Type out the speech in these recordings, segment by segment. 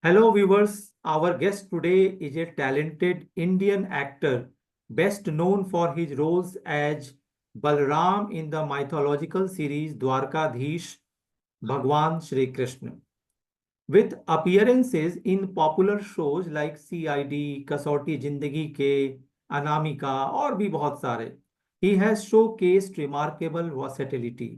Hello, viewers. Our guest today is a talented Indian actor, best known for his roles as Balram in the mythological series Dwarkadhish Bhagwan Shri Krishna. With appearances in popular shows like CID, Kasauti Zindagi Ke, Anamika और भी बहुत सारे, he has showcased remarkable versatility.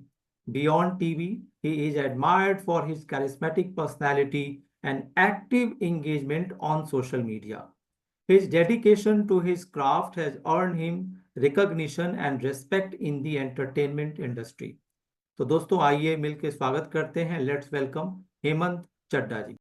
Beyond TV, he is admired for his charismatic personality and active engagement on social media. His dedication to his craft has earned him recognition and respect in the entertainment industry. तो दोस्तों आइए मिलकर स्वागत करते हैं. Let's welcome Hemant Chadda ji.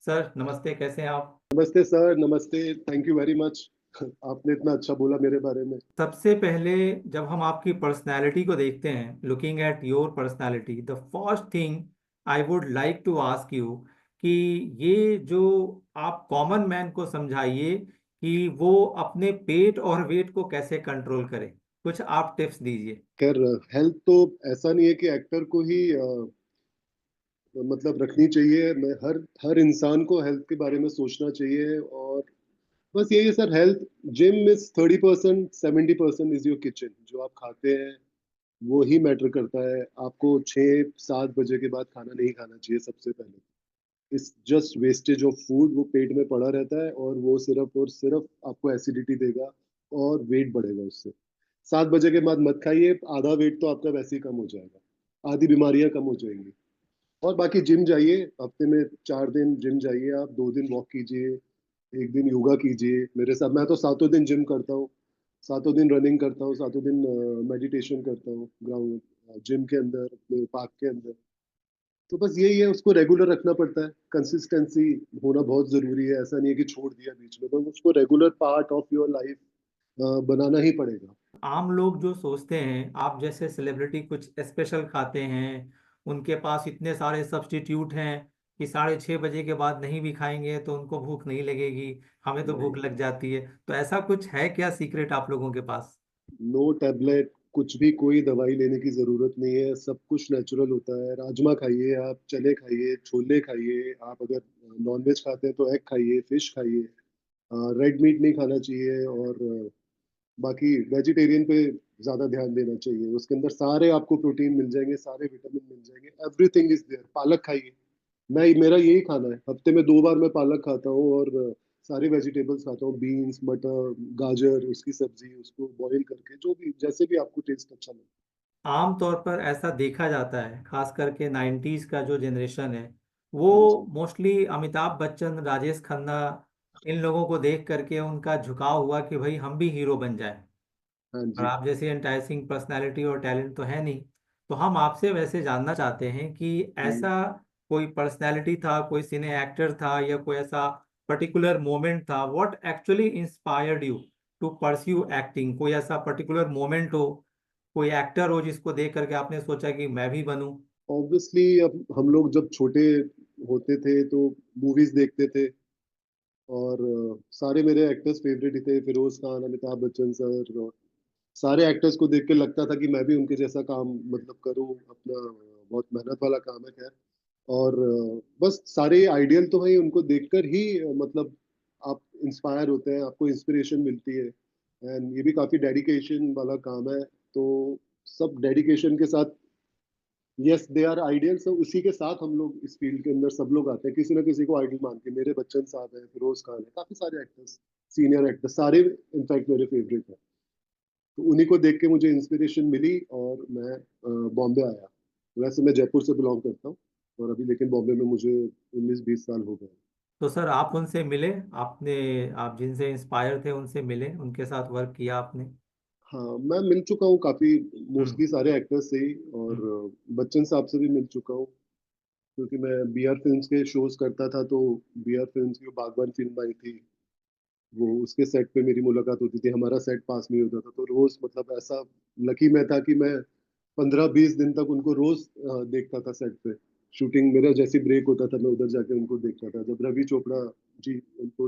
Sir नमस्ते, कैसे हैं आप? नमस्ते सर, नमस्ते। Thank you very much. आपने इतना अच्छा बोला मेरे बारे में। सबसे पहले जब हम आपकी पर्सनालिटी को देखते हैं, looking at your personality, the first thing I would like to ask you कि ये जो आप कॉमन मैन को समझाइए कि वो अपने पेट और वेट को कैसे कंट्रोल करे. कुछ आप टिप्स दीजिए. खैर, हेल्थ तो ऐसा नहीं है कि एक्टर को ही मतलब रखनी चाहिए। मैं हर इंसान को हेल्थ के बारे में सोचना चाहिए। और बस यही है sir, health gym is 30%, 70% is your kitchen. जो आप खाते हैं वो ही मैटर करता है। आपको 6-7 बजे के बाद खाना नहीं खाना चाहिए। सबसे पहले it's just wastage of food. वो पेट में पड़ा रहता है और वो सिर्फ और सिर्फ आपको एसिडिटी देगा और वेट बढ़ेगा उससे। 7 बजे के बाद मत खाइए। आधा वेट तो आपका वैसे ही कम हो जाएगा, आधी बीमारियां कम हो जाएंगी। और बाकी जिम जाइए, हफ्ते में 4 दिन जिम जाइए। आप 2 दिन वॉक कीजिए, एक दिन योगा कीजिए। मेरे साथ मैं तो सातों दिन जिम करता हूँ, सातों दिन रनिंग करता हूँ, सातों दिन मेडिटेशन करता हूँ ग्राउंड जिम के अंदर, अपने पार्क के अंदर। तो बस यही है, उसको रेगुलर रखना पड़ता है। कंसिस्टेंसी होना बहुत जरूरी है। ऐसा नहीं है कि छोड़ दिया बीच में, तो उसको regular part of your life बनाना ही पड़ेगा। आम लोग जो सोचते हैं आप जैसे सेलिब्रिटी कुछ स्पेशल खाते हैं, उनके पास इतने सारे सब्स्टिट्यूट हैं कि 6:30 बजे के बाद नहीं भी खाएंगे तो उनको भूख नहीं लगेगी, हमें तो भूख नहीं, लग जाती है. तो ऐसा कुछ है क्या सीक्रेट आप लोगों के पास? नो टैबलेट, कुछ भी, कोई दवाई लेने की जरूरत नहीं है। सब कुछ नेचुरल होता है। राजमा खाइए, आप चने खाइए, छोले खाइए। आप अगर नॉनवेज खाते हैं तो एग खाइए, फिश खाइए। रेड मीट नहीं खाना चाहिए। और बाकी वेजिटेरियन पे ज्यादा ध्यान देना चाहिए। उसके अंदर सारे आपको प्रोटीन मिल जाएंगे, सारे विटामिन मिल जाएंगे। Everything is there. पालक खाइए। मेरा यही खाना है, हफ्ते में 2 बार मैं पालक खाता हूँ। और सारे वेजिटेबल्स खाता हूँ, बीन्स, मटर, गाजर, उसकी सब्जी, उसको बॉईल करके, जो भी जैसे भी आपको टेस्ट अच्छा लगे। आमतौर पर ऐसा देखा जाता है, खास करके 90s का जो जनरेशन है वो हाँ जी, मोस्टली अमिताभ बच्चन, राजेश खन्ना, इन लोगों को देख करके उनका झुकाव हुआ कि भाई हम भी हीरो बन जाएं. हाँ और जी। आप जैसे एंटाइसिंग पर्सनालिटी और टैलेंट तो है नहीं. तो हम आपसे वैसे जानना चाहते हैं कि हम्म। ऐसा कोई पर्सनालिटी था, कोई सिने एक्टर था या कोई ऐसा पर्टिकुलर मोमेंट था what actually inspired you to pursue acting. कोई ऐसा पर्टिकुलर मोमेंट हो, कोई एक्टर हो जिसको देख करके आपने सोचा कि मैं भी बनूं. ऑब्वियसली, अब हम लोग जब छोटे होते थे तो मूवीज देखते थे। और सारे मेरे एक्टर्स फेवरेट ही थे, फिरोज खान, अमिताभ बच्चन सर। और सारे एक्टर्स को देख के लगता था कि मैं भी उनके जैसा काम मतलब करूं अपना। बहुत मेहनत वाला काम है, खैर। और बस सारे आइडियल तो भाई उनको देखकर ही मतलब आप इंस्पायर होते हैं, आपको इंस्पिरेशन मिलती है। एंड ये भी काफी डेडिकेशन वाला काम है। तो सब डेडिकेशन के साथ, यस दे आर आइडियल्स, उसी के साथ हम लोग इस फील्ड के अंदर सब लोग आते हैं, किसी ना किसी को आइडल मान के। मेरे बच्चन साहब हैं, फिरोज खान है, काफी सारे एक्टर्स, सीनियर एक्टर्स सारे इनफैक्ट मेरे फेवरेट हैं। तो उन्हीं को देख के मुझे इंस्पिरेशन मिली और मैं बॉम्बे आया। वैसे मैं जयपुर से बिलोंग करता हूँ, और अभी लेकिन बॉम्बे में मुझे 19-20 साल हो गए। तो सर आप उनसे मिले, आपने, आप जिनसे इंस्पायर थे उनसे मिले, उनके साथ वर्क किया आपने? हाँ, मैं मिल चुका हूँ काफी, हम्म. मोस्टली सारे एक्टर्स से ही। और हम्म. बच्चन साहब से भी मिल चुका हूँ, क्योंकि मैं बीआर फिल्म्स के शोज करता था। तो बीआर फिल्म्स की जो बागबान फिल्म आई थी, वो उसके सेट पे मेरी मुलाकात होती थी। हमारा सेट पास में ही होता था, तो रोज मतलब ऐसा लकी मैं था कि मैं 15-20 दिन तक उनको रोज देखता था सेट पे। शूटिंग मेरा जैसे ब्रेक होता था, मैं उधर जाके उनको देखता था। जब रवि चोपड़ा जी उनको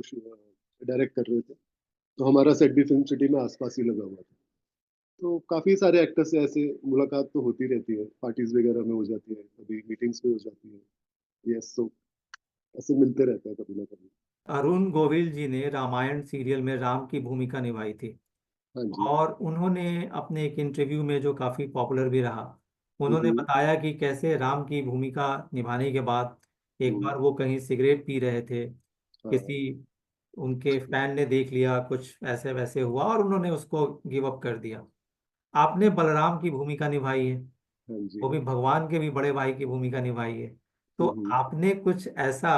डायरेक्ट कर रहे थे, तो हमारा सेट भी फिल्म सिटी में आसपास ही लगा हुआ था। तो काफी सारे एक्टर से ऐसे मुलाकात तो होती रहती है, पार्टीज वगैरह में हो जाती है, कभी मीटिंग्स में हो जाती है। यस, तो ऐसे मिलते रहते हैं कभी ना कभी। अरुण गोविल जी ने रामायण सीरियल में राम की भूमिका निभाई थी। हाँ जी। और उन्होंने अपने एक इंटरव्यू में, जो काफी पॉपुलर भी रहा, उन्होंने हम्म। बताया कि कैसे राम की भूमिका निभाने के बाद एक हम्म। बार वो कहीं सिगरेट पी रहे थे, हाँ। किसी उनके फैन ने देख लिया, कुछ ऐसे वैसे हुआ और उन्होंने उसको गिव अप कर दिया। आपने बलराम की भूमिका निभाई है, हाँ जी। वो भी भगवान के भी बड़े भाई की भूमिका निभाई है। तो हम्म। आपने कुछ ऐसा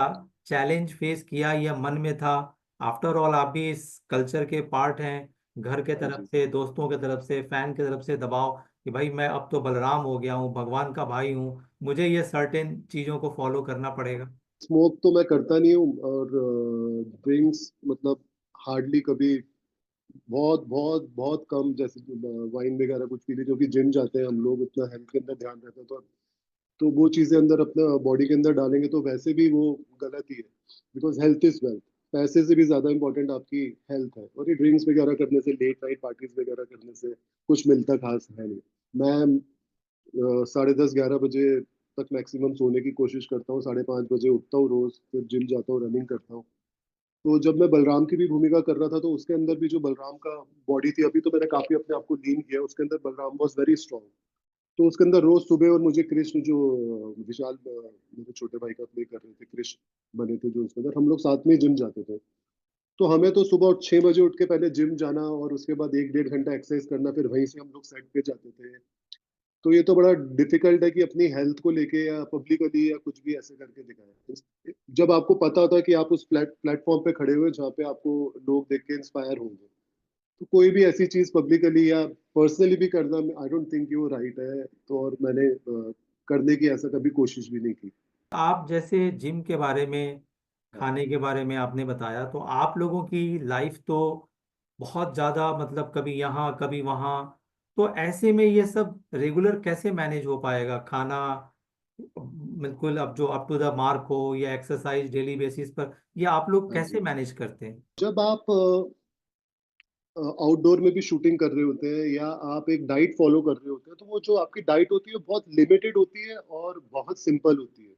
चैलेंज फेस किया या मन में था? आफ्टर ऑल आप भी इस कल्चर के पार्ट हैं। घर के हाँ तरफ जी। से, दोस्तों के तरफ से, फैन के तरफ से दबाव कि भाई मैं अब तो बलराम हो गया हूँ, भगवान का भाई हूँ, मुझे ये सर्टेन चीजों को फॉलो करना पड़ेगा। स्मोक तो मैं करता नहीं हूँ, और ड्रिंक्स मतलब हार्डली कभी, बहुत बहुत बहुत कम, जैसे वाइन वगैरह कुछ पी ली, क्योंकि जिम जाते हैं हम लोग, उतना हेल्थ के अंदर ध्यान रहता है, तो वो चीजें अंदर अपना बॉडी के अंदर डालेंगे तो वैसे भी वो गलत ही है। बिकॉज हेल्थ इज वेल्थ, पैसे से भी ज्यादा इंपॉर्टेंट आपकी हेल्थ है, और ये ड्रिंक्स वगैरह करने से, लेट नाइट पार्टीज वगैरह करने से कुछ मिलता खास है नहीं। मैं 10:30 11 बजे तक मैक्सिमम सोने की कोशिश करता हूँ, 5:30 बजे उठता हूँ रोज, फिर जिम जाता हूँ, रनिंग करता हूँ। तो जब मैं बलराम की भी भूमिका कर रहा था, तो उसके अंदर भी जो बलराम का बॉडी थी, अभी तो मैंने काफी अपने आप को लीन किया, उसके अंदर बलराम वॉज वेरी स्ट्रांग। तो उसके अंदर रोज सुबह, और मुझे कृष्ण जो विशाल मेरे छोटे भाई का प्ले कर रहे थे, कृष्ण बने थे जो उसके अंदर, हम लोग साथ में जिम जाते थे। तो हमें तो सुबह 6 बजे उठ के पहले जिम जाना, और उसके बाद 1 1.5 घंटा एक्सरसाइज करना, फिर वहीं से हम लोग सेट पे जाते थे। तो ये तो बड़ा डिफिकल्ट है कि अपनी हेल्थ को लेके या पब्लिकली या कुछ भी ऐसे करके दिखाएं, जब आपको पता होता है कि आप उस प्लेटफॉर्म पे खड़े हुए, जहाँ पे आपको लोग देख के इंस्पायर होंगे। तो कोई भी ऐसी चीज पब्लिकली या पर्सनली भी करना, आई डोंट थिंक वो राइट है, तो और मैंने करने की ऐसा कभी कोशिश भी नहीं की। आप जैसे जिम के बारे में, हाँ। खाने के बारे में आपने बताया, तो आप लोगों की लाइफ तो बहुत ज़्यादा, मतलब कभी यहाँ कभी वहाँ, तो ऐसे में ये सब रेगुलर कैसे मैनेज हो पाएगा? खाना बिल्कुल अब जो अप टू द मार्क हो, या एक्सरसाइज डेली बेसिस पर, ये आप लोग हाँ कैसे जी। मैनेज करते हैं? जब आप आउटडोर में भी शूटिंग कर रहे होते हैं, या आप एक डाइट फॉलो कर रहे होते हैं, तो वो जो आपकी डाइट होती है बहुत लिमिटेड होती है और बहुत सिंपल होती है।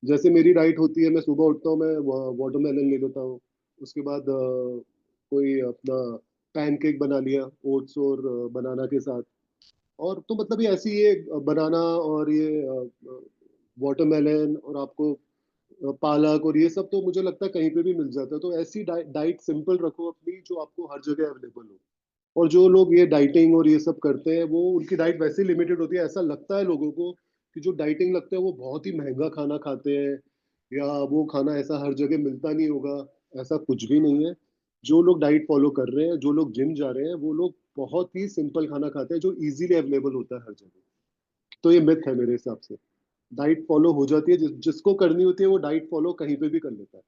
जैसे मेरी डाइट होती है, मैं सुबह उठता हूँ, मैं वाटरमेलन ले लेता हूँ। उसके बाद कोई अपना पैनकेक बना लिया ओट्स और बनाना के साथ। और तो मतलब ये ऐसी, ये बनाना और ये वाटरमेलन, और आपको पालक और ये सब तो मुझे लगता है कहीं पे भी मिल जाता है। तो ऐसी डाइट सिंपल रखो अपनी, जो आपको हर जगह अवेलेबल हो। और जो लोग ये डाइटिंग और ये सब करते हैं, वो उनकी डाइट वैसे लिमिटेड होती है, ऐसा लगता है लोगों को कि जो डाइटिंग लगता है वो बहुत ही महंगा खाना खाते हैं, या वो खाना ऐसा हर जगह मिलता नहीं होगा। ऐसा कुछ भी नहीं है। जो लोग डाइट फॉलो कर रहे हैं, जो लोग जिम जा रहे हैं, वो लोग बहुत ही सिंपल खाना खाते हैं, जो इजीली अवेलेबल होता है हर जगह। तो ये मिथ है मेरे हिसाब से। डाइट फॉलो हो जाती है, जिसको करनी होती है वो डाइट फॉलो कहीं पे भी कर लेता है।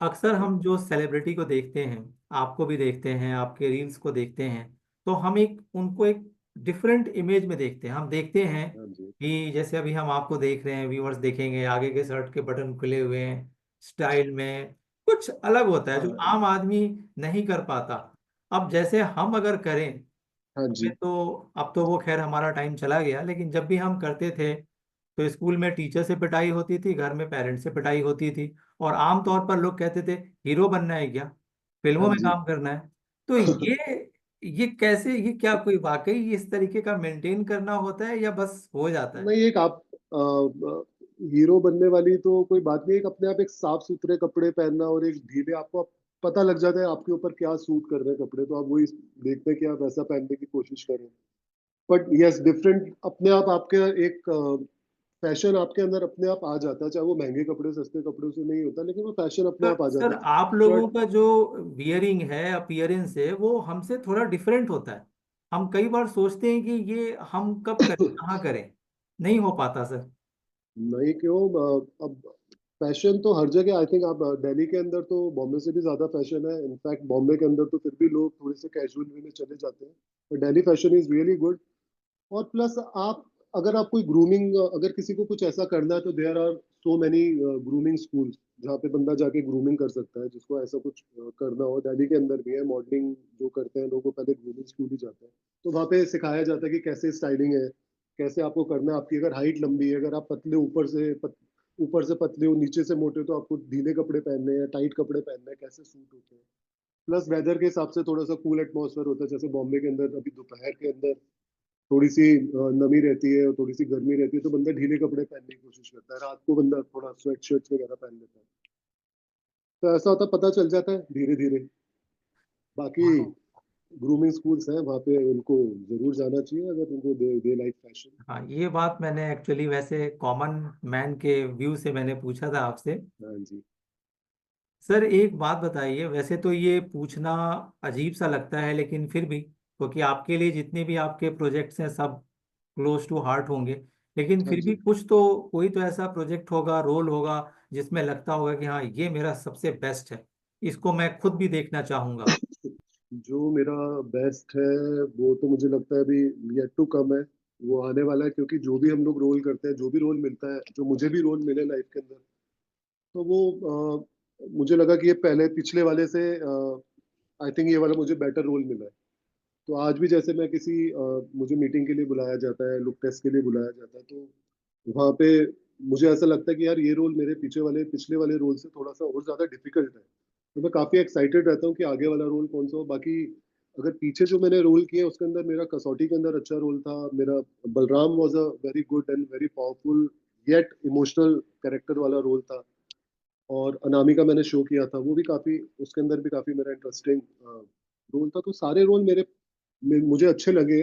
अक्सर हम जो सेलिब्रिटी को देखते हैं, आपको भी देखते हैं, आपके रील्स को देखते हैं, तो हम एक उनको एक डिफरेंट इमेज में देखते हैं। हम देखते हैं हाँ जी। कि जैसे अभी हम आपको देख रहे हैं, व्यूअर्स देखेंगे, आगे के शर्ट के बटन खुले हुए हैं, स्टाइल में कुछ अलग होता है जो हाँ। आम आदमी नहीं कर पाता। अब जैसे हम अगर करें, हाँ हमें जी। तो, अब तो वो खैर हमारा टाइम चला गया, लेकिन जब भी हम करते थे तो स्कूल में टीचर से पिटाई होती थी, घर में पेरेंट्स से पिटाई होती थी, और आमतौर पर लोग कहते थे हीरो बनना है क्या, हाँ फिल्मों में जी। काम करना है। तो ये कैसे, ये क्या कोई वाकई इस तरीके का मेंटेन करना होता है, या बस हो जाता है? नहीं, एक आप हीरो बनने वाली तो कोई बात नहीं। एक अपने आप एक साफ सुथरे कपड़े पहनना, और एक ढीले, आपको पता लग जाता है आपके ऊपर क्या सूट कर रहे हैं कपड़े, तो आप वही देखते हैं कि आप वैसा पहनने की कोशिश करें। बट यस, डिफरेंट अपने आप आपके एक फैशन आपके अंदर अपने आप आ जाता है, चाहे वो महंगे कपड़े सस्ते कपड़ों से नहीं होता, लेकिन वो फैशन अपने सर आप आ सर जाता है। आप लोगों शर्ट। का जो वियरिंग है, अपीयरेंस है, वो हमसे थोड़ा डिफरेंट होता है। हम कई बार सोचते हैं कि ये हम कब करें, कहाँ करें, नहीं हो पाता सर। नहीं, क्यों? अब फैशन तो हर जगह, आई थिंक आप दिल्ली के अंदर तो बॉम्बे से भी ज्यादा फैशन है। इनफैक्ट बॉम्बे के अंदर तो फिर भी लोग थोड़े से कैजुअल वे में चले जाते हैं, पर Delhi fashion is really good. और प्लस आप अगर आप कोई ग्रूमिंग, अगर किसी को कुछ ऐसा करना है तो there are so many grooming school जहाँ पे बंदा जाके ग्रूमिंग कर सकता है, जिसको ऐसा कुछ करना हो। दिल्ली के अंदर भी है, मॉडलिंग जो करते हैं लोग वो पहले ग्रूमिंग स्कूल ही जाते हैं। तो वहाँ पे सिखाया जाता है कि कैसे स्टाइलिंग है, कैसे आपको करना है। आपकी अगर हाइट लंबी है, अगर आप पतले ऊपर से पतले हो, नीचे से मोटे हो, तो आपको ढीले कपड़े पहनने हैं, टाइट कपड़े पहनने हैं, कैसे सूट होते हैं। प्लस वेदर के हिसाब से थोड़ा सा कूल एटमॉस्फेयर होता है। जैसे बॉम्बे के अंदर अभी दोपहर के अंदर थोड़ी सी नमी रहती है और थोड़ी सी गर्मी रहती है, तो बंदा ढीले कपड़े पहनने की कोशिश करता है। रात को बंदा थोड़ा स्वेट शर्ट्स वगैरह पहन लेता है। तो ऐसा होता, पता चल जाता है धीरे धीरे। बाकी हाँ ग्रूमिंग स्कूल्स हैं वहाँ पे, उनको जरूर जाना चाहिए अगर उनको दे लाइक फैशन। हाँ, ये बात मैंने एक्चुअली वैसे कॉमन मैन के व्यू से मैंने पूछा था आपसे। हाँ जी। सर एक बात बताइए, वैसे तो ये पूछना अजीब सा लगता है लेकिन फिर भी, क्योंकि आपके लिए जितने भी आपके प्रोजेक्ट्स हैं सब क्लोज टू हार्ट होंगे, लेकिन हाँ फिर भी जी। कुछ तो कोई तो ऐसा प्रोजेक्ट होगा, रोल होगा जिसमें लगता होगा कि हाँ ये मेरा सबसे बेस्ट है, इसको मैं खुद भी देखना चाहूंगा। जो मेरा बेस्ट है वो तो मुझे लगता है अभी येट टू कम है। वो आने वाला है, क्योंकि जो भी हम लोग रोल करते हैं, जो भी रोल मिलता है, जो मुझे भी रोल मिले लाइफ के अंदर, तो वो मुझे लगा कि ये पहले पिछले वाले से आई थिंक ये वाला मुझे बेटर रोल मिला है। तो आज भी जैसे मैं किसी मुझे मीटिंग के लिए बुलाया जाता है, लुक टेस्ट के लिए बुलाया जाता है, तो वहाँ पे मुझे ऐसा लगता है कि यार ये रोल मेरे पिछले वाले रोल से थोड़ा सा और ज्यादा डिफिकल्ट है। तो मैं काफी एक्साइटेड रहता हूँ कि आगे वाला रोल कौन सा हो। बाकी अगर पीछे जो मैंने रोल किए उसके अंदर मेरा कसौटी के अंदर अच्छा रोल था मेरा। Balram was a very good and very powerful yet emotional character वाला रोल था। और अनामिका मैंने शो किया था, वो भी काफी, उसके अंदर भी काफी मेरा इंटरेस्टिंग रोल था। तो सारे रोल मुझे अच्छे लगे।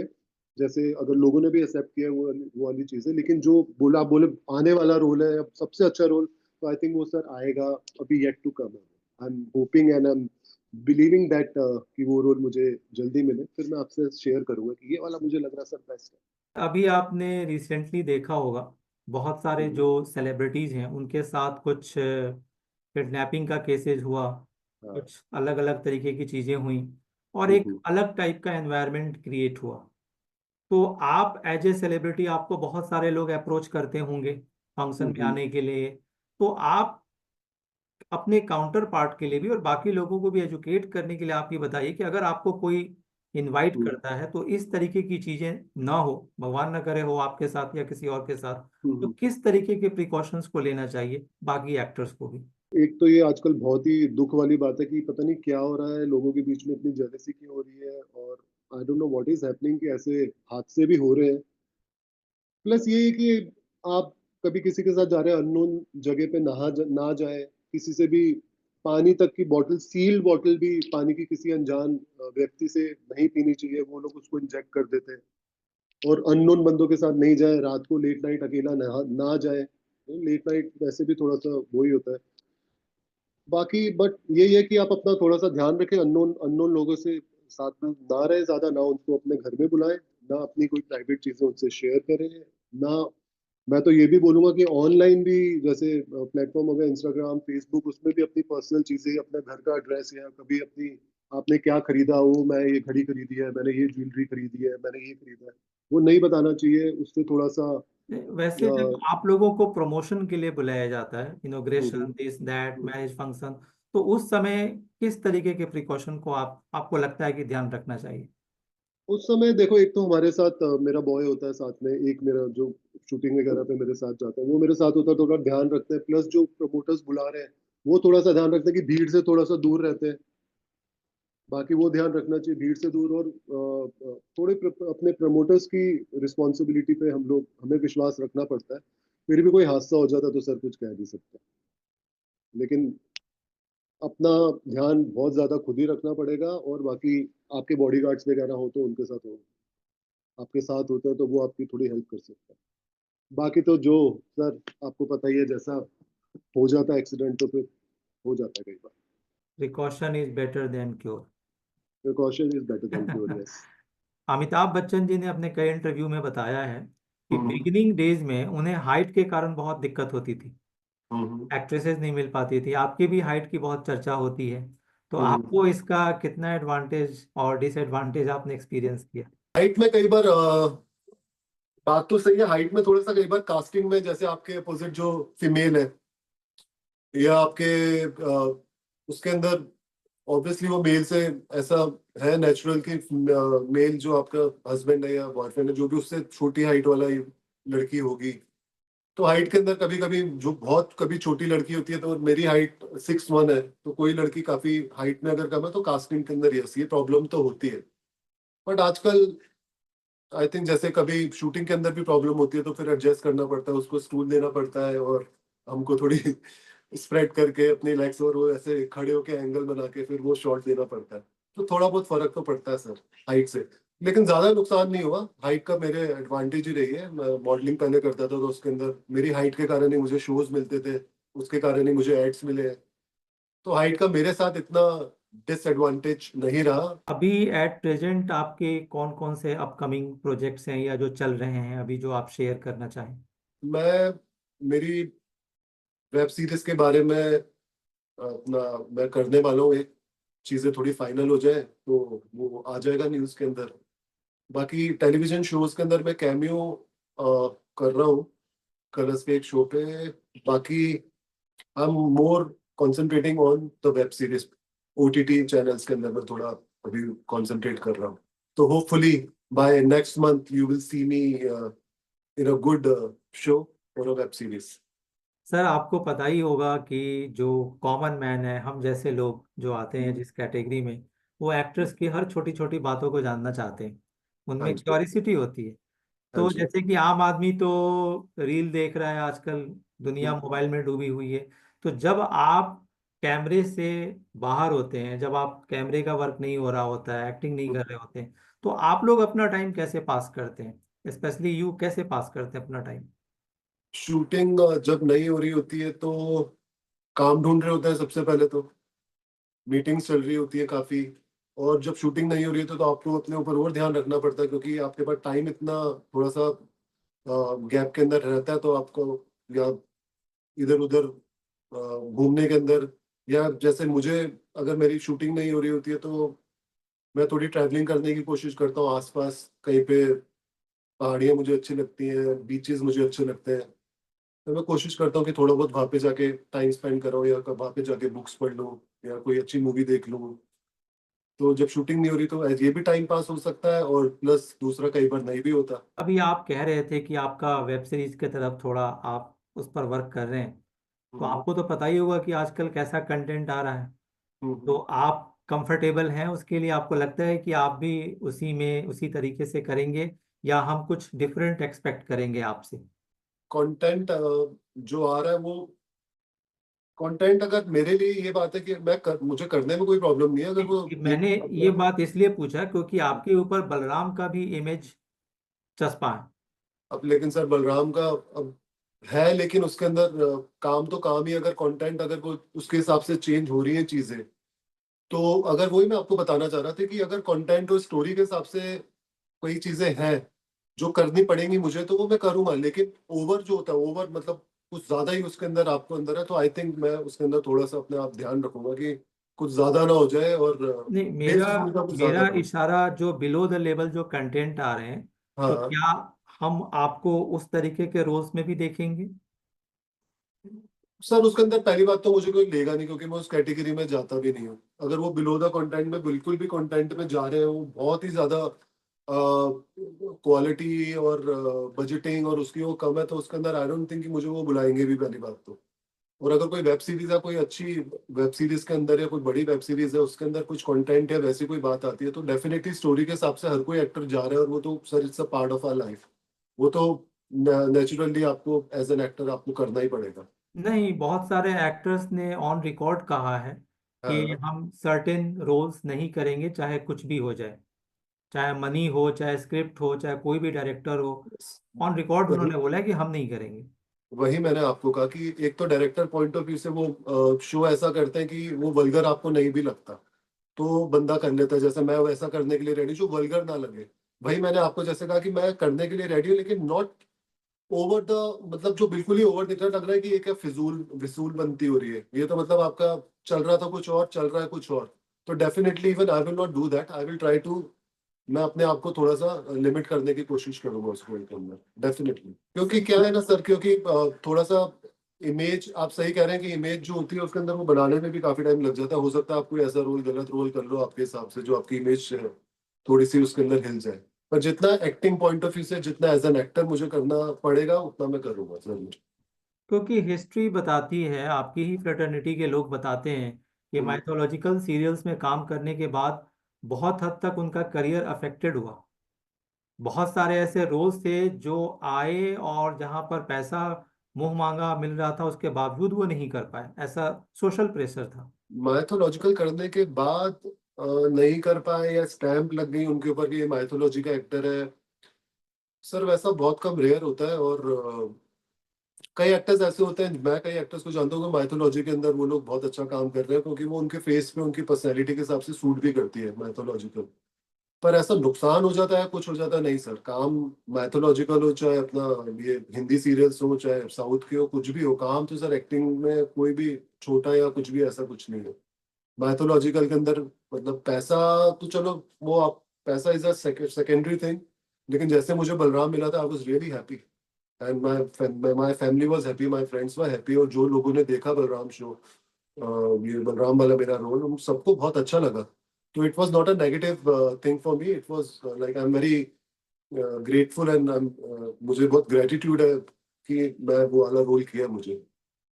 जैसे अगर लोगों ने भी एक्सेप्ट किया वो वाली चीजें, लेकिन जो बोला आप बोले आने वाला रोल है अब सबसे अच्छा रोल, तो आई थिंक वो सर आएगा, अभी येट टू कम है। I am hoping and I am believing that कि वो रोल मुझे जल्दी मिले, फिर मैं आपसे शेयर करूंगा कि ये वाला मुझे लग रहा है सर बेस्ट अभी आपने रिसेंटली देखा होगा बहुत सारे है। जो सेलिब्रिटीज हैं उनके साथ कुछ किडनैपिंग का केसेस हुआ, हाँ। कुछ अलग अलग तरीके की चीजें हुई और एक हम्म। अलग टाइप का एनवायरनमेंट क्रिएट हुआ। तो आप एज ए सेलिब्रिटी, आपको बहुत सारे लोग अप्रोच करते होंगे फंक्शन में हम्म। आने के लिए, तो आप अपने काउंटर पार्ट के लिए भी और बाकी लोगों को भी एजुकेट करने के लिए आप ये बताइए कि अगर आपको कोई इनवाइट हम्म। करता है तो इस तरीके की चीजें ना हो, भगवान ना करे हो आपके साथ या किसी और के साथ, तो हम्म। किस तरीके के प्रिकॉशंस को लेना चाहिए बाकी एक्टर्स को भी। एक तो ये आजकल बहुत ही दुख वाली बात है कि पता नहीं क्या हो रहा है, लोगों के बीच में इतनी जेलसी क्यों हो रही है, और I don't know what is happening कि ऐसे हादसे भी हो रहे हैं। प्लस ये है कि आप कभी किसी के साथ जा रहे हैं, अननोन जगह पे ना जाए, किसी से भी पानी तक की बॉटल, सील्ड बॉटल भी पानी की किसी अनजान व्यक्ति से नहीं पीनी चाहिए, वो लोग उसको इंजेक्ट कर देते हैं। और अननोन बंदों के साथ नहीं जाए, रात को लेट नाइट अकेला ना जाए। लेट नाइट वैसे भी थोड़ा सा वो ही होता है। बाकी बट यही है कि आप अपना थोड़ा सा ध्यान रखें, अननोन अननोन लोगों से साथ में ना रहे ज्यादा, ना उनको अपने घर में बुलाएं, ना अपनी कोई प्राइवेट चीजें उनसे शेयर करें ना। मैं तो ये भी बोलूंगा कि ऑनलाइन भी जैसे प्लेटफॉर्म हो गया इंस्टाग्राम फेसबुक, उसमें भी अपनी पर्सनल चीजें, अपने घर का एड्रेस या कभी अपनी आपने क्या खरीदा हो, मैं ये घड़ी खरीदी है, मैंने ये ज्वेलरी खरीदी है, मैंने ये खरीदा है, वो नहीं बताना चाहिए। उससे थोड़ा सा वैसे जब आप लोगों को प्रमोशन के लिए बुलाया जाता है, hmm, inauguration, this that, hmm, marriage function, तो उस समय किस तरीके के प्रिकॉशन को आपको लगता है कि ध्यान रखना चाहिए। उस समय देखो, एक तो हमारे साथ मेरा बॉय होता है साथ में, एक मेरा जो शूटिंग वगैरह पे मेरे साथ जाता है वो मेरे साथ होता है, थोड़ा ध्यान रखते हैं। प्लस जो प्रमोटर्स बुला रहे हैं वो थोड़ा सा ध्यान रखते हैं कि भीड़ से थोड़ा सा दूर रहते हैं। बाकी वो ध्यान रखना चाहिए भीड़ से दूर। और अपने प्रमोटर्स की रिस्पॉन्सिबिलिटी पे हमें विश्वास रखना पड़ता है। फिर भी कोई हादसा हो जाता है तो सर कुछ कह नहीं सकते, लेकिन अपना ध्यान बहुत ज्यादा खुद ही रखना पड़ेगा। और बाकी आपके बॉडीगार्ड्स वगैरह हो तो उनके साथ हो, आपके साथ होते हैं तो वो आपकी थोड़ी हेल्प कर सकता है। बाकी तो जो सर आपको पता ही है, जैसा हो जाता है एक्सीडेंट तो फिर हो जाता है कई बार। Precaution is better than cure. Precaution is better than cure, yes. Amitabh Bachchan ji ने अपने कई इंटरव्यू में बताया है कि हम्म। बिगिनिंग डेज में उन्हें हाइट के कारण बहुत दिक्कत होती थी, हम्म। एक्ट्रेसेस नहीं मिल पाती थी। आपकी भी हाइट की बहुत चर्चा होती है, तो हम्म। आपको इसका कितना एडवांटेज और डिसएडवांटेज आपने एक्सपीरियंस किया। हाइट में कई बार बात तो सही है, हाइट में थोड़ा सा कई बार कास्टिंग में, जैसे आपके अपोजिट जो फीमेल है या आपके उसके अंदर ऑब्वियसली वो मेल से ऐसा है नेचुरल कि मेल जो आपका हस्बैंड है या बॉयफ्रेंड है जो भी उससे छोटी हाइट वाला लड़की होगी, तो हाइट के अंदर कभी कभी जो बहुत कभी छोटी लड़की होती है, तो मेरी हाइट 6'1" है, तो कोई लड़की काफी हाइट में अगर कम है तो कास्टिंग के अंदर यस ये प्रॉब्लम तो होती है। बट आजकल आई थिंक जैसे कभी शूटिंग के अंदर भी प्रॉब्लम होती है तो फिर एडजस्ट करना पड़ता है, उसको स्टूल देना पड़ता है और हमको थोड़ी स्प्रेड करके अपनी लेग्स और वो ऐसे खड़े होके एंगल बना के फिर वो शॉट देना पड़ता है। तो थोड़ा बहुत फर्क तो पड़ता है सर हाइट से, लेकिन ज्यादा नुकसान नहीं हुआ। हाइट का मेरे एडवांटेज ही रही है, मैं मॉडलिंग पहले करता था तो उसके अंदर मेरी हाइट के कारण ही मुझे शोज मिलते थे, उसके कारण ही मुझे एड्स मिले हैं। तो हाइट का मेरे साथ इतना डिसएडवांटेज नहीं रहा। अभी एट प्रेजेंट आपके कौन कौन से अपकमिंग प्रोजेक्ट्स हैं या जो चल रहे हैं अभी जो आप शेयर करना चाहें? मैं मेरी वेब सीरीज के बारे में अपना मैं करने वाला हूँ, एक चीजें थोड़ी फाइनल हो जाए तो वो आ जाएगा न्यूज के अंदर। बाकी टेलीविजन शोज के अंदर मैं कैमियो कर रहा हूँ कलर्स के एक शो पे। बाकी I am more concentrating on the web series, OTT channels के अंदर मैं थोड़ा अभी कंसंट्रेट कर रहा हूँ। तो hopefully by next month you will see me in a good show और अ वेब सीरीज। सर आपको पता ही होगा कि जो कॉमन मैन है, हम जैसे लोग जो आते हैं जिस कैटेगरी में, वो एक्ट्रेस की हर छोटी छोटी बातों को जानना चाहते हैं, हाँ उनमें जी। क्यूरियोसिटी होती है। हाँ तो जी। जैसे कि आम आदमी तो रील देख रहा है आजकल, दुनिया मोबाइल में डूबी हुई है। तो जब आप कैमरे से बाहर होते हैं, जब आप कैमरे का वर्क नहीं हो रहा होता है, एक्टिंग नहीं कर रहे होते हैं, तो आप लोग अपना टाइम कैसे पास करते हैं? स्पेशली यू कैसे पास करते हैं अपना टाइम? शूटिंग जब नहीं हो रही होती है तो काम ढूंढ रहे होते हैं सबसे पहले तो, मीटिंग्स चल रही होती है काफी। और जब शूटिंग नहीं हो रही है तो आपको अपने ऊपर और ध्यान रखना पड़ता है क्योंकि आपके पास टाइम इतना थोड़ा सा गैप के अंदर रहता है, तो आपको या इधर उधर घूमने के अंदर, या जैसे मुझे अगर मेरी शूटिंग नहीं हो रही होती है तो मैं थोड़ी ट्रैवलिंग करने की कोशिश करता हूँ आसपास कहीं पे। पहाड़ियाँ मुझे अच्छी लगती हैं, बीचेस मुझे अच्छे लगते हैं, तो मैं कोशिश करता हूँ कि थोड़ा बहुत वहाँ पे जाके टाइम स्पेंड करूँ या वहाँ पे जाके बुक्स पढ़ लूँ या कोई अच्छी मूवी देख लूँ। तो जब शूटिंग नहीं हो रही तो ये भी टाइम पास हो सकता है और प्लस दूसरा कई बार नहीं भी होता। अभी आप कह रहे थे कि आपका वेब सीरीज की तरफ थोड़ा आप उस पर वर्क कर रहे हैं, तो हम्म। आपको तो पता ही होगा कि आजकल कैसा कंटेंट आ रहा है। तो हम्म। आप कंफर्टेबल हैं उसके लिए? आपको लगता है कि आप भी उसी में उसी तरीके से करेंगे, या हम कुछ डिफरेंट एक्सपेक्ट करेंगे आपसे? कंटेंट जो आ रहा है वो कंटेंट, अगर मेरे लिए ये बात है कि मुझे करने में कोई प्रॉब्लम नहीं है अगर वो एक मैंने ये अपना। बात इसलिए पूछा क्योंकि आपके ऊपर बलराम का भी इमेज चस्पा है। अब लेकिन सर बलराम का अब है, लेकिन उसके अंदर काम तो काम ही, अगर कंटेंट अगर वो उसके हिसाब से चेंज हो रही है चीजें, तो अगर वही मैं आपको बताना चाह रहा था कि अगर कंटेंट और स्टोरी के हिसाब से कोई चीजें हैं जो करनी पड़ेंगी मुझे तो वो मैं करूंगा, लेकिन ओवर जो होता है, ओवर मतलब कुछ ज्यादा ही उसके अंदर आपको अंदर है, तो आई थिंक मैं उसके अंदर थोड़ा सा अपने आप ध्यान रखूंगा कि कुछ ज्यादा ना हो जाए और नहीं, मेरा बेफिजूल का कुछ ज्यादा मेरा ना हो। इशारा जो बिलो द लेवल जो कंटेंट आ रहे हैं, तो हाँ क्या हम आपको उस तरीके के रोल्स में भी देखेंगे? सर, उसके अंदर पहली बात तो मुझे कोई लेगा नहीं क्योंकि मैं उस कैटेगरी में जाता भी नहीं हूँ। अगर वो बिलो द कंटेंट में बिल्कुल भी कंटेंट में जा रहे हो, बहुत ही ज्यादा क्वालिटी और बजटिंग और उसकी वो कम है, तो उसके अंदर आई डोंट थिंक कि मुझे वो बुलाएंगे भी पहली बात तो। और अगर कोई वेब सीरीज है, कोई अच्छी वेब सीरीज के अंदर या कोई बड़ी वेब सीरीज है उसके अंदर कुछ कंटेंट या वैसी कोई बात आती है तो डेफिनेटली स्टोरी के हिसाब से हर कोई एक्टर जा रहा है, और वो तो sir it's a part of our life. वो तो नेचुरली आपको एज एन एक्टर आपको करना ही पड़ेगा। नहीं, बहुत सारे एक्टर्स ने ऑन रिकॉर्ड कहा है कि हाँ। हम सर्टेन रोल्स नहीं करेंगे चाहे कुछ भी हो जाए, चाहे मनी हो, चाहे स्क्रिप्ट हो, चाहे कोई भी डायरेक्टर हो। ऑन रिकॉर्ड वही उन्होंने बोला है कि हम नहीं करेंगे। वही मैंने आपको कहा कि एक तो डायरेक्टर पॉइंट ऑफ व्यू से वो शो ऐसा करते हैं कि वो वल्गर आपको नहीं भी लगता तो बंदा कर लेता है, जैसे मैं वैसा करने के लिए रेडी जो वल्गर ना लगे। वही मैंने आपको जैसे कहा कि मैं करने के लिए रेडी हूँ, लेकिन नॉट ओवर द, मतलब जो बिल्कुल ही ओवर दिख रहा है, लग रहा है कि ये क्या फिजूल विसूल बनती हो रही है, ये तो मतलब आपका चल रहा था कुछ और, चल रहा है कुछ और। तो definitely even I will not do that, I will try to मैं अपने आप को थोड़ा सा लिमिट करने की कोशिश करूंगा उस रोल के अंदर, डेफिनेटली। क्योंकि क्या है ना सर, क्योंकि थोड़ा सा इमेज, आप सही कह रहे हैं कि इमेज जो होती है उसके अंदर वो बनाने में भी काफी टाइम लग जाता है। हो सकता है आप कोई ऐसा रोल, गलत रोल कर लो आपके हिसाब से, जो आपकी इमेज थोड़ी सी उसके अंदर हिल जाए। पर जितना एक्टिंग पॉइंट ऑफ व्यू से, जितना एज एन एक्टर मुझे करना पड़ेगा, उतना मैं करूंगा जरूर। क्योंकि हिस्ट्री बताती है, आपकी ही फ्रेटर्निटी के लोग बताते हैं कि हम्म। माइथोलॉजिकल सीरियल्स में काम करने के बाद बहुत हद तक उनका करियर अफेक्टेड हुआ। बहुत सारे ऐसे रोल्स थे जो आए और जहां पर पैसा मुंह मांगा मिल रहा था, उसके बावजूद वो नहीं कर पाए, ऐसा सोशल प्रेशर था। माइथोलॉजिकल करने के बाद नहीं कर पाए, या स्टैंप लग गई उनके ऊपर कि ये माइथोलॉजी का एक्टर है, सर वैसा बहुत कम रेयर होता है। और कई एक्टर्स ऐसे होते हैं, मैं कई एक्टर्स को जानता हूँ माइथोलॉजी के अंदर वो लोग बहुत अच्छा काम कर रहे हैं, क्योंकि वो उनके फेस पे, उनकी पर्सनैलिटी के हिसाब से सूट भी करती है माइथोलॉजिकल। पर ऐसा नुकसान हो जाता है, कुछ हो जाता है, नहीं सर। काम मैथोलॉजिकल हो, चाहे अपना ये हिंदी सीरियल्स हो, चाहे साउथ के हो, कुछ भी हो, काम तो सर एक्टिंग में कोई भी छोटा या कुछ भी ऐसा कुछ नहीं है। मैथोलॉजिकल के अंदर मतलब पैसा तो चलो, वो आप, पैसा इज अ सेकेंडरी थिंग। लेकिन जैसे मुझे बलराम मिला था, I was really happy, and my family was happy, my friends were happy. और जो लोगों ने देखा बलराम शो, ये बलराम वाला मेरा रोल, उन सबको बहुत अच्छा लगा। तो it was not a negative thing for me, it was like I am very grateful, and मुझे बहुत ग्रेटिट्यूड है कि मैं वो वाला रोल किया मुझे।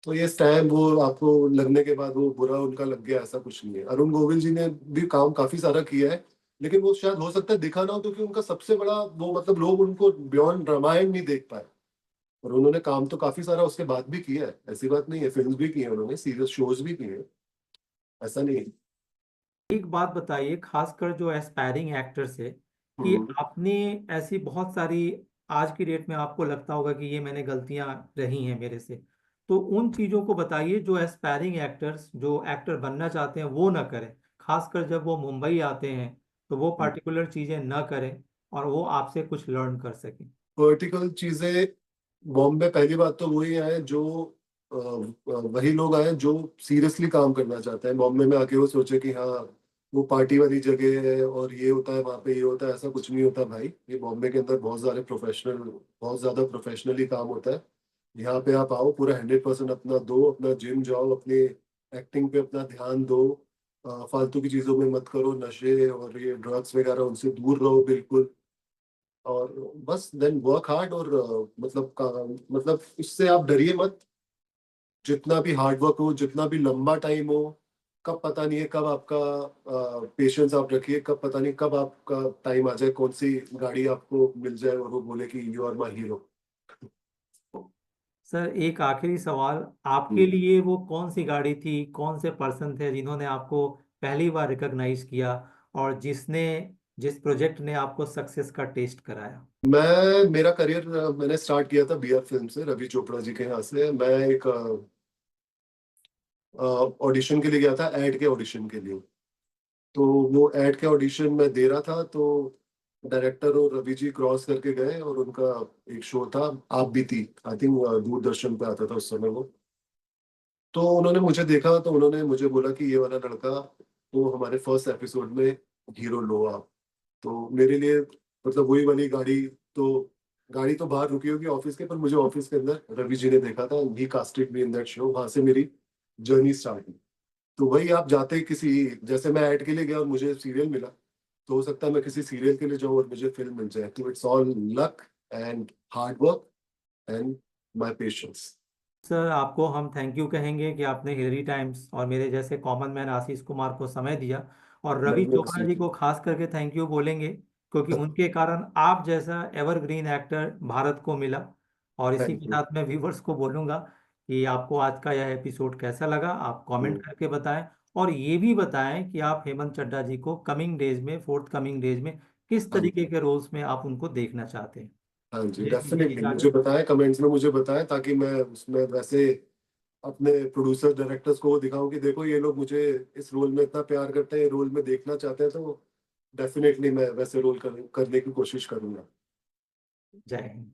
तो ये स्टैम्प वो आपको लगने के बाद वो बुरा उनका लग गया, ऐसा कुछ नहीं है। अरुण गोविल जी ने भी काम काफी सारा किया है, लेकिन वो शायद हो सकता है दिखा ना हो, क्योंकि उनका सबसे बड़ा वो, मतलब लोग उनको बियॉन्ड रामायण नहीं देख पाए। और उन्होंने काम तो काफी सारा उसके बाद भी किया है, ऐसी बात नहीं है। फिल्म भी की है उन्होंने, सीरियस शोज भी किए हैं, ऐसा नहीं है। एक बात बताइए, खासकर जो एस्पायरिंग एक्टर्स है, कि हम्म। आपने ऐसी बहुत सारी, आज की डेट में आपको लगता होगा कि ये मैंने गलतियां रही हैं मेरे से, तो उन चीजों को बताइए जो एस्पायरिंग एक्टर्स, जो एक्टर बनना चाहते हैं, वो ना करें। खासकर जब वो मुंबई आते हैं तो वो पर्टिकुलर चीजें ना करें और वो आपसे कुछ लर्न कर सकें। वर्टिकल चीजें, बॉम्बे पहली बात तो वही आए जो वही लोग आए जो सीरियसली काम करना चाहते हैं। बॉम्बे में आके वो सोचे कि हाँ वो पार्टी वाली जगह है और ये होता है, वहाँ पे ये होता है, ऐसा कुछ नहीं होता भाई। ये बॉम्बे के अंदर बहुत ज्यादा प्रोफेशनली काम होता है। यहाँ पे आप आओ, पूरा 100% अपना दो, अपना जिम जाओ, अपने एक्टिंग पे अपना ध्यान दो, फालतू की चीजों में मत करो, नशे और ये ड्रग्स वगैरह उनसे दूर रहो बिल्कुल। और बस देन वर्क हार्ड, और मतलब इससे आप डरिए मत। जितना भी हार्ड वर्क हो, जितना भी लंबा टाइम हो, कब पता नहीं है, कब आपका पेशेंस आप रखिए, कब पता नहीं कब आपका टाइम आ जाए, कौन सी गाड़ी आपको मिल जाए और वो बोले कि you are my hero. Sir एक आखिरी सवाल, आपके लिए वो कौन सी गाड़ी थी, कौन से पर्सन थे जिन्होंने आपको पहली बार रिकॉग्नाइज किया और जिस प्रोजेक्ट ने आपको सक्सेस का टेस्ट कराया? मेरा करियर मैंने स्टार्ट किया था BR फिल्म से, रवि चोपड़ा जी के यहाँ से। मैं एक ऑडिशन के लिए गया था, एड के ऑडिशन के लिए। तो वो एड के ऑडिशन में दे रहा था, तो डायरेक्टर और रवि जी क्रॉस करके गए, और उनका एक शो था, आप बीती, आई थिंक दूरदर्शन पे आता था उस समय वो। तो उन्होंने मुझे देखा, तो उन्होंने मुझे बोला कि ये वाला लड़का तो हमारे फर्स्ट एपिसोड में हीरो लो आप। तो मेरे लिए मतलब वही वाली गाड़ी, तो गाड़ी तो बाहर रुकी होगी ऑफिस के, पर मुझे ऑफिस के अंदर रवि जी ने देखा था, he casted me in that show. वहां से मेरी जर्नी स्टार्ट हुई। तो वही, आप जाते किसी, जैसे मैं ऐड के लिए गया और मुझे सीरियल मिला, तो हो सकता है मैं किसी सीरियल के लिए जाऊँ और मुझे फिल्म मिल जाए। तो it's all luck and hard work and my patience. Sir आपको हम थैंक यू कहेंगे कि आपने हिलरी टाइम्स और मेरे जैसे कॉमन मैन आशीष कुमार को समय दिया, और रवि चोपड़ा जी को खास करके थैंक यू बोलेंगे क्योंकि उनके कारण आप जैसा एवरग्रीन एक्टर भारत को मिला। और इसी थैंक के यू। साथ मैं व्यूवर्स को बोलूंगा कि आपको आज का यह एपिसोड कैसा लगा, आप कमेंट करके बताएं। और ये भी बताएं कि आप हेमंत चड्ढा जी को कमिंग डेज में, फोर्थ कमिंग डेज में, किस हाँ तरीके जी, के रोल्स में आप उनको देखना चाहते हैं। हाँ जी, मुझे दीजिए डेफिनेटली मुझे इजाजत। बताएं, कमेंट्स में मुझे बताएं, ताकि मैं उसमें वैसे अपने प्रोड्यूसर डायरेक्टर्स को दिखाऊं कि देखो ये लोग मुझे इस रोल में इतना प्यार करते हैं, ये रोल में देखना चाहते हैं। तो डेफिनेटली मैं वैसे रोल करने की कोशिश करूंगा। जय हिंद।